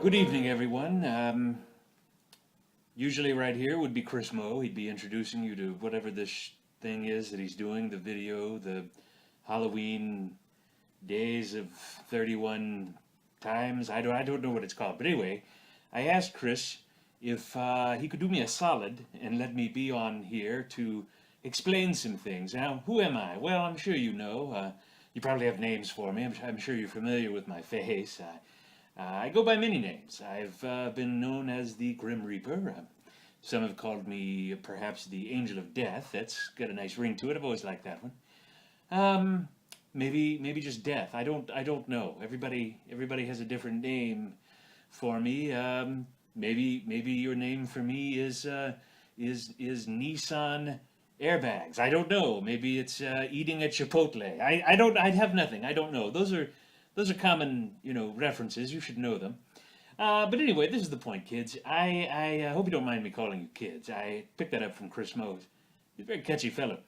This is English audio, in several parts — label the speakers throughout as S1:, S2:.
S1: Good evening, everyone. Usually right here would be Chris Moe. He'd be introducing you to whatever this thing is that he's doing, the video, the Halloween days of 31 times. I don't know what it's called. But anyway, I asked Chris if he could do me a solid and let me be on here to explain some things. Now, who am I? Well, I'm sure you know. You probably have names for me. I'm sure you're familiar with my face. I go by many names. I've been known as the Grim Reaper. Some have called me perhaps the Angel of Death. That's got a nice ring to it. I've always liked that one. Maybe just Death. I don't know. Everybody has a different name for me. Maybe your name for me is Nissan airbags. I don't know. Maybe it's eating at Chipotle. I don't. I have nothing. I don't know. Those are common, references. You should know them. But anyway, this is the point, kids. I hope you don't mind me calling you kids. I picked that up from Chris Mose. He's a very catchy fellow.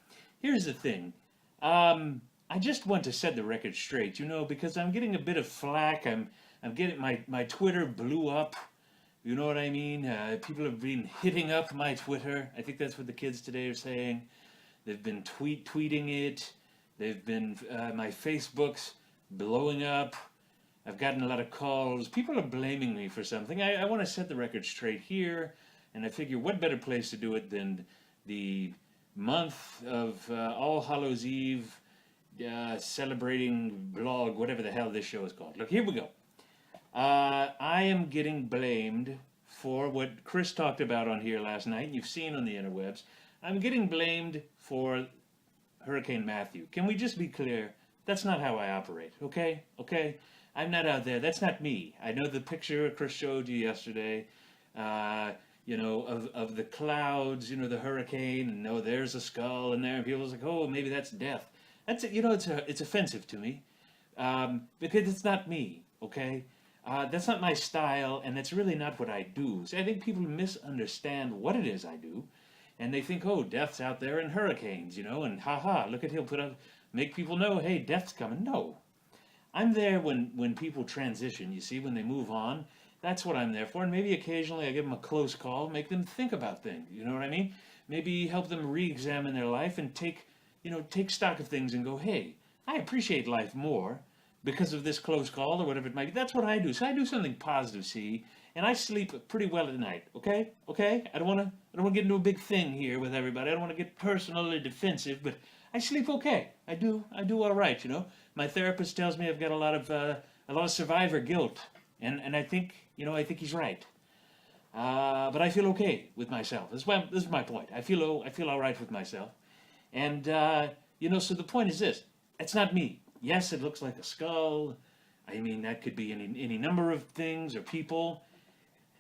S1: Here's the thing. I just want to set the record straight, because I'm getting a bit of flack. I'm getting my Twitter blew up. You know what I mean? People have been hitting up my Twitter. I think that's what the kids today are saying. They've been tweeting it. They've been my Facebook's blowing up. I've gotten a lot of calls. People are blaming me for something. I want to set the record straight here, and I figure what better place to do it than the month of All Hallows Eve celebrating blog, whatever the hell this show is called. Look, here we go. I am getting blamed for what Chris talked about on here last night, and you've seen on the interwebs. I'm getting blamed for Hurricane Matthew. Can we just be clear? That's not how I operate, okay? Okay? I'm not out there. That's not me. I know the picture Chris showed you yesterday, of the clouds, the hurricane, and there's a skull in there, and people's like, oh, maybe that's death. That's it's offensive to me, because it's not me, okay? That's not my style, and that's really not what I do. See, I think people misunderstand what it is I do, and they think, oh, death's out there in hurricanes, and haha, look at he'll make people know, hey, death's coming. No. I'm there when people transition, you see, when they move on. That's what I'm there for. And maybe occasionally I give them a close call, make them think about things. You know what I mean? Maybe help them re-examine their life and take stock of things and go, hey, I appreciate life more because of this close call or whatever it might be. That's what I do. So I do something positive, see, and I sleep pretty well at night. Okay? Okay? I don't want to get into a big thing here with everybody. I don't want to get personal or defensive, but I sleep okay. I do all right. My therapist tells me I've got a lot of survivor guilt, and I think he's right. But I feel okay with myself. This is my point. I feel all right with myself, and so the point is this: it's not me. Yes, it looks like a skull. I mean, that could be any number of things or people.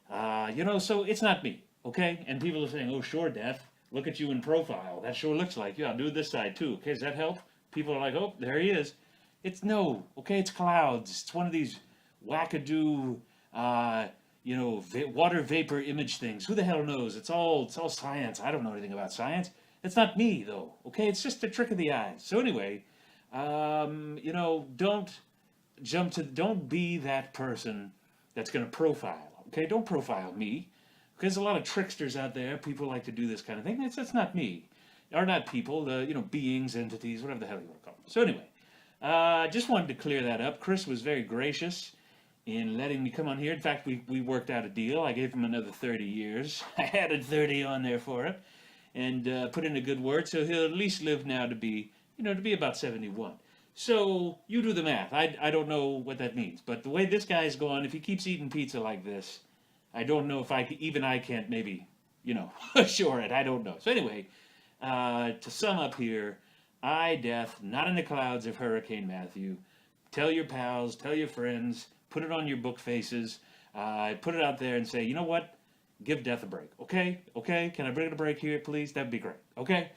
S1: So it's not me. Okay, and people are saying, "Oh, sure, Death. Look at you in profile. That sure looks like you. I'll do this side too." Okay, does that help? People are like, "Oh, there he is." It's it's clouds. It's one of these wackadoo, water vapor image things. Who the hell knows? It's all science. I don't know anything about science. It's not me though. Okay, it's just a trick of the eyes. So anyway, don't be that person that's going to profile. Okay, don't profile me. Because there's a lot of tricksters out there. People like to do this kind of thing. That's not me. Or not people, beings, entities, whatever the hell you want to call them. So anyway, just wanted to clear that up. Chris was very gracious in letting me come on here. In fact, we worked out a deal. I gave him another 30 years. I added 30 on there for him and put in a good word. So he'll at least live now to be about 71. So you do the math. I don't know what that means. But the way this guy's going, if he keeps eating pizza like this, I don't know if I can't maybe, assure it. I don't know. So anyway, to sum up here, Death, not in the clouds of Hurricane Matthew. Tell your pals, tell your friends, put it on your book faces, put it out there and say, you know what? Give Death a break. Okay? Okay? Can I bring it a break here, please? That'd be great. Okay?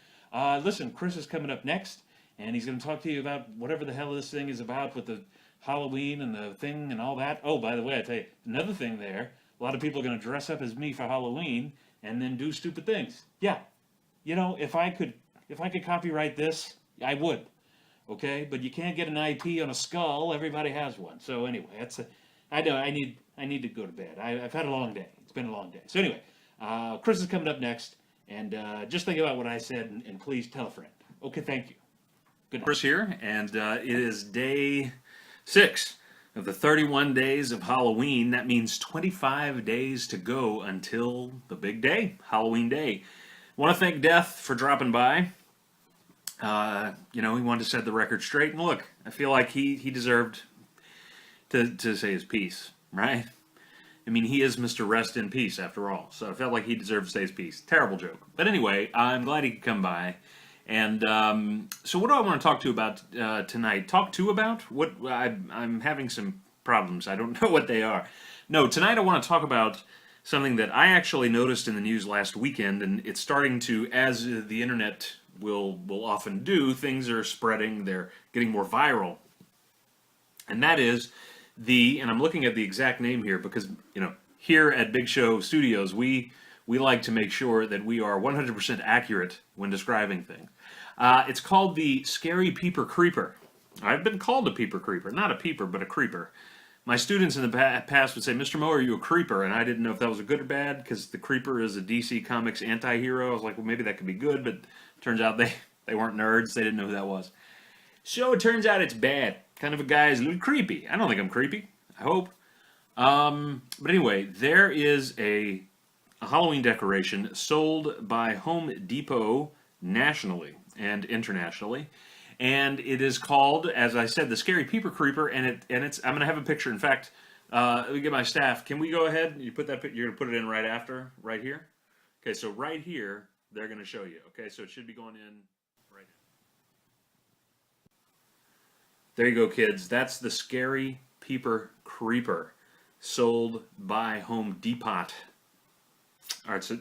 S1: Listen, Chris is coming up next, and he's going to talk to you about whatever the hell this thing is about with the Halloween and the thing and all that. Oh, by the way, I tell you, another thing there. A lot of people are going to dress up as me for Halloween and then do stupid things. Yeah. If I could copyright this, I would. Okay? But you can't get an IP on a skull. Everybody has one. So anyway, I know I need to go to bed. I've had a long day. It's been a long day. So anyway, Chris is coming up next, and just think about what I said, and please tell a friend. Okay, thank you. Good night.
S2: Chris here, and it is day 6 of the 31 days of Halloween. That means 25 days to go until the big day, Halloween Day. Want to thank Death for dropping by. He wanted to set the record straight, and look, I feel like he deserved to say his piece, right? I mean, he is Mr. Rest in Peace after all, so I felt like he deserved to say his piece. Terrible joke. But anyway, I'm glad he could come by. And so what do I want to talk to you about tonight? Talk to about? I'm having some problems. I don't know what they are. No, tonight I want to talk about something that I actually noticed in the news last weekend, and it's starting to, as the internet will often do, things are spreading, they're getting more viral. And that is and I'm looking at the exact name here because, here at Big Show Studios, we like to make sure that we are 100% accurate when describing things. It's called the Scary Peeper Creeper. I've been called a Peeper Creeper. Not a peeper, but a creeper. My students in the past would say, Mr. Moe, are you a creeper? And I didn't know if that was a good or bad, because the creeper is a DC Comics anti-hero. I was like, well, maybe that could be good, but turns out they weren't nerds. They didn't know who that was. So it turns out it's bad. Kind of a guy is a little creepy. I don't think I'm creepy. I hope. But anyway, there is a Halloween decoration sold by Home Depot nationally and internationally, and it is called, as I said, the Scary Peeper Creeper, and it's. I'm going to have a picture. In fact, let me get my staff. Can we go ahead? You put that. You're going to put it in right after, right here. Okay, so right here, they're going to show you. Okay, so it should be going in right now. There you go, kids. That's the Scary Peeper Creeper, sold by Home Depot. All right, so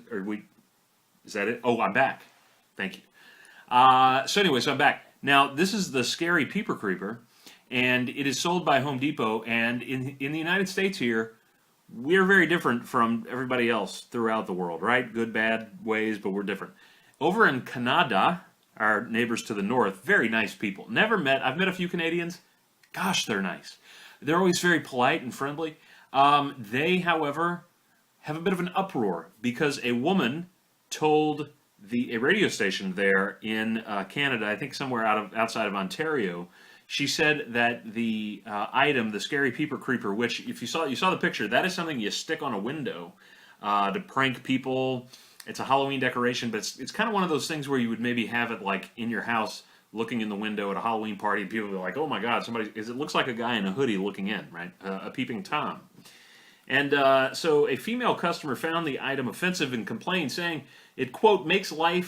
S2: is that it? Oh, I'm back. Thank you. So I'm back. Now, this is the Scary Peeper Creeper, and it is sold by Home Depot, and in the United States here, we're very different from everybody else throughout the world, right? Good, bad ways, but we're different. Over in Canada, our neighbors to the north, very nice people. I've met a few Canadians. Gosh, they're nice. They're always very polite and friendly. They, however, have a bit of an uproar because a woman told a radio station there in Canada, I think somewhere outside of Ontario, she said that the item, the Scary Peeper Creeper, which if you saw the picture, that is something you stick on a window to prank people. It's a Halloween decoration, but it's kind of one of those things where you would maybe have it like in your house, looking in the window at a Halloween party, and people will be like, "Oh my God, it looks like a guy in a hoodie looking in, right? A peeping Tom." And so a female customer found the item offensive and complained, saying it, quote, makes light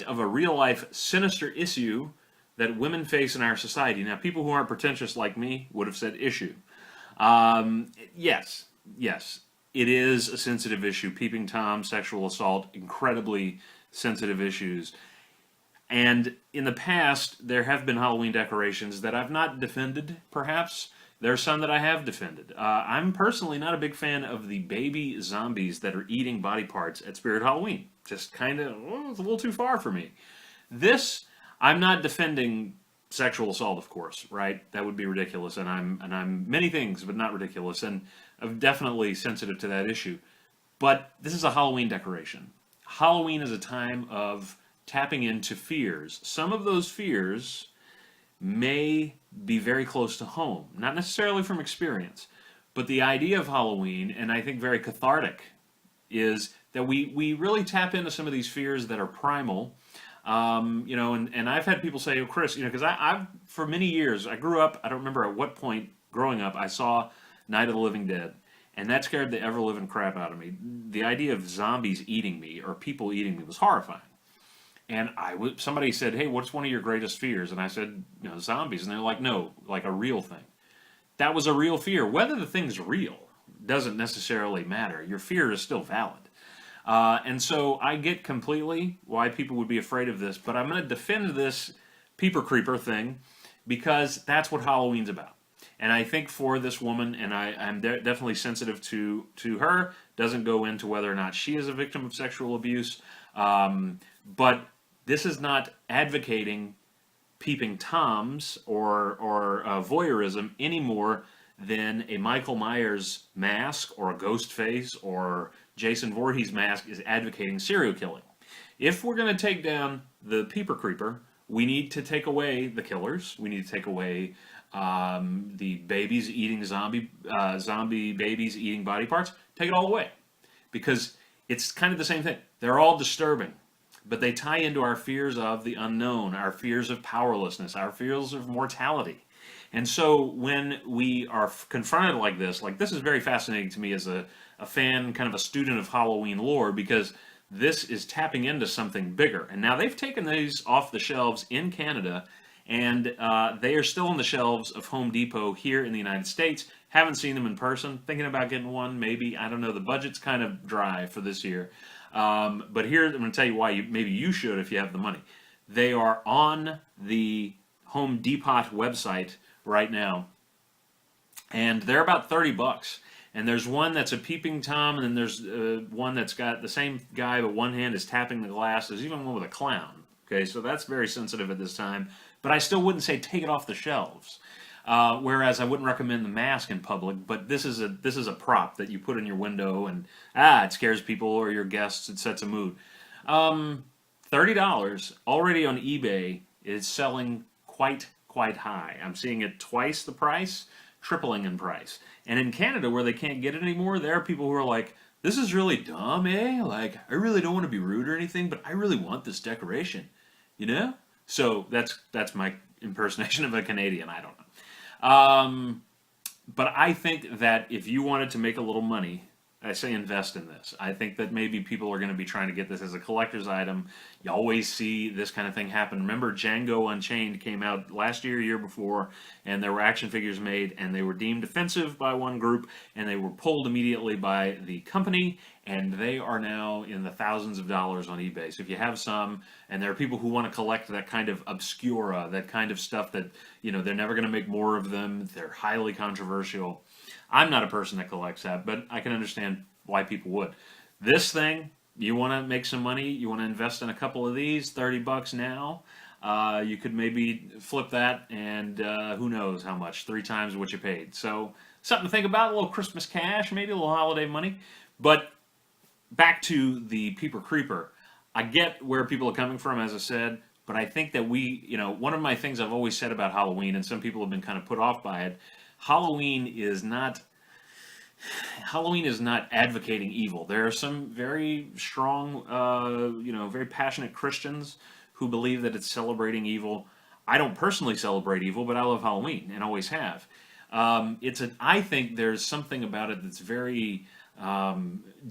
S2: of a real life sinister issue that women face in our society. Now, people who aren't pretentious like me would have said issue. Yes, it is a sensitive issue. Peeping Tom, sexual assault, incredibly sensitive issues. And in the past, there have been Halloween decorations that I've not defended, perhaps. There are some that I have defended. I'm personally not a big fan of the baby zombies that are eating body parts at Spirit Halloween. Just kind of, it's a little too far for me. This, I'm not defending sexual assault, of course, right? That would be ridiculous, and I'm many things, but not ridiculous, and I'm definitely sensitive to that issue. But this is a Halloween decoration. Halloween is a time of tapping into fears. Some of those fears may be very close to home, not necessarily from experience, but the idea of Halloween, and I think very cathartic, is that we really tap into some of these fears that are primal. And I've had people say, "Oh, Chris," because I've for many years I grew up. I don't remember at what point growing up I saw Night of the Living Dead, and that scared the ever living crap out of me. The idea of zombies eating me or people eating me was horrifying. And somebody said, "Hey, what's one of your greatest fears?" And I said, zombies. And they're like, "No, like a real thing." That was a real fear. Whether the thing's real doesn't necessarily matter. Your fear is still valid. And so I get completely why people would be afraid of this, but I'm going to defend this Peeper Creeper thing because that's what Halloween's about. And I think for this woman, and I'm definitely sensitive to her, doesn't go into whether or not she is a victim of sexual abuse, but this is not advocating peeping toms or voyeurism any more then a Michael Myers mask or a ghost face or Jason Voorhees mask is advocating serial killing. If we're going to take down the Peeper Creeper, we need to take away the killers. We need to take away the babies eating zombie babies eating body parts. Take it all away, because it's kind of the same thing. They're all disturbing, but they tie into our fears of the unknown, our fears of powerlessness, our fears of mortality. And so when we are confronted like this is very fascinating to me as a fan, kind of a student of Halloween lore, because this is tapping into something bigger. And now they've taken these off the shelves in Canada, and they are still on the shelves of Home Depot here in the United States. Haven't seen them in person. Thinking about getting one, maybe. I don't know. The budget's kind of dry for this year. But here, I'm going to tell you why maybe you should if you have the money. They are on the Home Depot website right now, and they're about $30. And there's one that's a peeping Tom, and then there's one that's got the same guy, but one hand is tapping the glass. There's even one with a clown. Okay, so that's very sensitive at this time. But I still wouldn't say take it off the shelves. Whereas I wouldn't recommend the mask in public. But this is a prop that you put in your window, and it scares people or your guests. It sets a mood. $30 already on eBay is selling quite high. I'm seeing it twice the price, tripling in price. And in Canada, where they can't get it anymore, there are people who are like, this is really dumb, eh? Like, I really don't want to be rude or anything, but I really want this decoration, you know? So that's my impersonation of a Canadian. I don't know. But I think that if you wanted to make a little money, I say invest in this. I think that maybe people are going to be trying to get this as a collector's item. You always see this kind of thing happen. Remember, Django Unchained came out last year before, and there were action figures made, and they were deemed offensive by one group, and they were pulled immediately by the company, and they are now in the thousands of dollars on eBay. So if you have some, and there are people who want to collect that kind of obscura, that kind of stuff that, they're never going to make more of them, they're highly controversial. I'm not a person that collects that, but I can understand why people would. This thing, you want to make some money, you want to invest in a couple of these, $30 now. You could maybe flip that, and who knows how much, 3 times what you paid. So something to think about, a little Christmas cash, maybe a little holiday money. But back to the Peeper Creeper. I get where people are coming from, as I said, but I think that one of my things I've always said about Halloween, and some people have been kind of put off by it, Halloween is not advocating evil. There are some very strong, very passionate Christians who believe that it's celebrating evil. I don't personally celebrate evil, but I love Halloween and always have. I think there's something about it that's very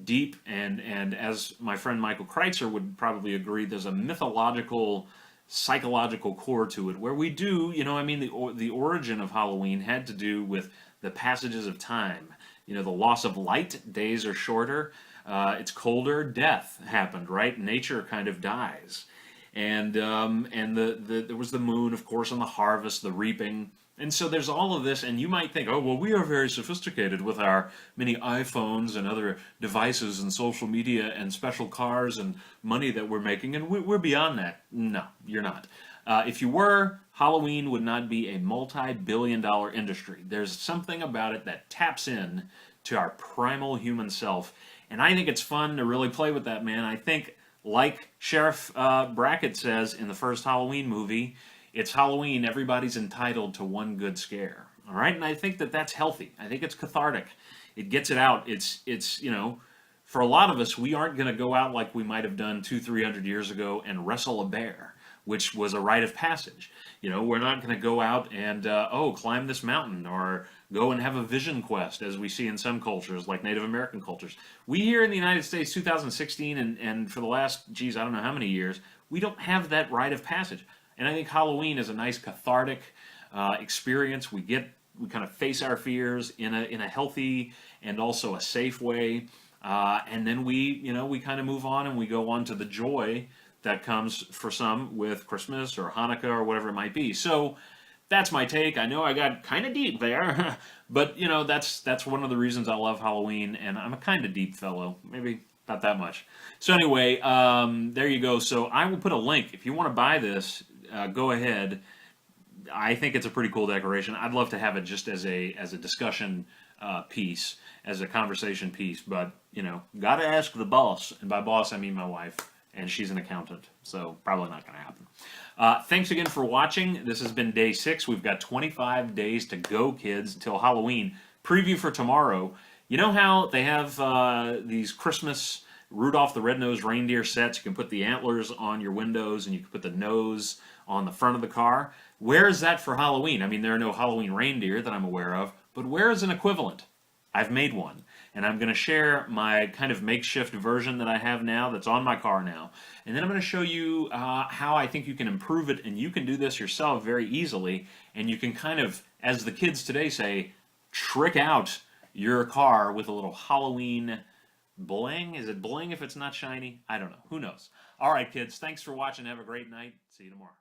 S2: deep, and as my friend Michael Kreitzer would probably agree, there's a mythological, psychological core to it, where we do, the origin of Halloween had to do with the passages of time. The loss of light, days are shorter, it's colder, death happened, right? Nature kind of dies. And there was the moon, of course, and the harvest, the reaping. And so there's all of this, and you might think, oh, well, we are very sophisticated with our many iPhones and other devices and social media and special cars and money that we're making, and we're beyond that. No, you're not. If you were, Halloween would not be a multi-billion-dollar industry. There's something about it that taps in to our primal human self, and I think it's fun to really play with that, man. I think, like Sheriff Brackett says in the first Halloween movie, it's Halloween, everybody's entitled to one good scare. All right? And I think that that's healthy. I think it's cathartic. It gets it out. It's for a lot of us, we aren't going to go out like we might have done 200-300 years ago and wrestle a bear, which was a rite of passage. We're not going to go out and, climb this mountain or go and have a vision quest, as we see in some cultures, like Native American cultures. We here in the United States, 2016, and for the last, I don't know how many years, we don't have that rite of passage. And I think Halloween is a nice cathartic experience. We kind of face our fears in a healthy and also a safe way, and then we kind of move on and we go on to the joy that comes for some with Christmas or Hanukkah or whatever it might be. So that's my take. I know I got kind of deep there, but that's one of the reasons I love Halloween, and I'm a kind of deep fellow. Maybe not that much. So anyway, there you go. So I will put a link if you want to buy this. Go ahead. I think it's a pretty cool decoration. I'd love to have it just as a discussion piece, as a conversation piece. But got to ask the boss, and by boss I mean my wife, and she's an accountant, so probably not going to happen. Thanks again for watching. This has been day 6. We've got 25 days to go, kids, until Halloween. Preview for tomorrow. You know how they have these Christmas Rudolph the Red-Nosed Reindeer sets? You can put the antlers on your windows, and you can put the nose on the front of the car. Where is that for Halloween? I mean, there are no Halloween reindeer that I'm aware of, but where is an equivalent? I've made one, and I'm going to share my kind of makeshift version that I have now that's on my car now, and then I'm going to show you how I think you can improve it, and you can do this yourself very easily, and you can kind of, as the kids today say, trick out your car with a little Halloween bling. Is it bling if it's not shiny? I don't know. Who knows? All right, kids, thanks for watching. Have a great night. See you tomorrow.